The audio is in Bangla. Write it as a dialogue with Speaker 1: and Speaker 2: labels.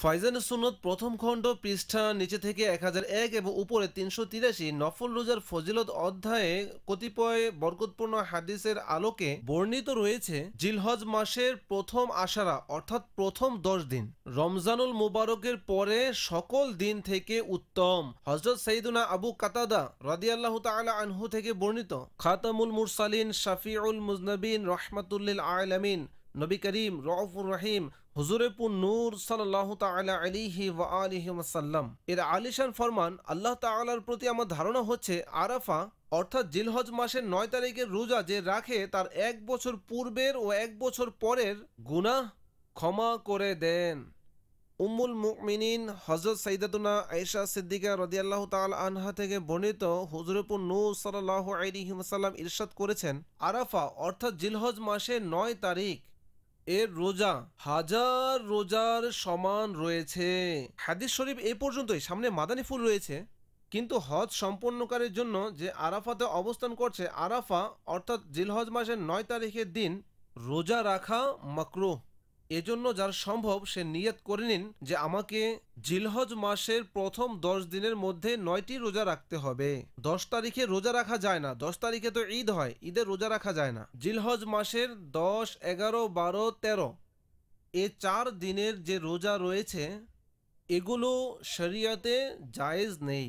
Speaker 1: ফাইজান সুন্নত প্রথম খণ্ড পৃষ্ঠা নিচে থেকে 1001 এবং উপরে 383 নফল রোজার ফজিলত অধ্যায়ে কতিপয় বরকতপূর্ণ হাদিসের আলোকে বর্ণিত রয়েছে জিলহজ মাসের প্রথম আশারা অর্থাৎ প্রথম 10 দিন রমজানুল মুবারকের পরে সকল দিন থেকে উত্তম। হযরত সাইয়্যিদুনা আবু কাতাদা রাদিয়াল্লাহু তাআলা আনহু থেকে বর্ণিত, খাতামুল মুরসালিন শাফিউল মুজনবিন রহমাতুল্লিল আলামিন নবী করিম রউফুর রহিম হুজুরে পুন নূর সাল্লাল্লাহু তাআলা আলাইহি ওয়া আলিহি ওয়াসাল্লাম এর আলিশান ফরমান, আল্লাহ তাআলার প্রতি আমার ধারণা হচ্ছে আরাফা অর্থাৎ জিলহজ মাসের 9 তারিখের রোজা যে রাখে তার 1 বছর পূর্বের ও 1 বছর পরের গুনাহ ক্ষমা করে দেন। উম্মুল মুমিনিন হযরত সাইয়্যিদাতুনা আয়েশা সিদ্দিকা রাদিয়াল্লাহু তাআলা আনহা থেকে বর্ণিত, হুজুরে পুন নূর সাল্লাল্লাহু আলাইহি ওয়াসাল্লাম ইরশাদ করেছেন, আরাফা অর্থাৎ জিলহজ মাসের 9 তারিখ এর রোজা হাজার রোজার সমান রয়েছে। হাদিস শরীফ এই পর্যন্তই। সামনে মাদানী ফুল রয়েছে, কিন্তু হজ সম্পন্নকারীর জন্য যে আরাফাতে অবস্থান করছে, আরাফা অর্থাৎ জিলহজ মাসের 9 তারিখের দিন রোজা রাখা মাকরুহ। এজন্য যার সম্ভব সে নিয়ত করে নিন যে আমাকে জিলহজ মাসের প্রথম 10 দিনের মধ্যে 9টি রোজা রাখতে হবে। 10 তারিখে রোজা রাখা যায় না, 10 তারিখে তো ঈদ হয়, ঈদের রোজা রাখা যায় না। জিলহজ মাসের 10, 11, 12, 13 এই 4 দিনের যে রোজা রয়েছে এগুলো শরিয়তে জায়েজ নেই।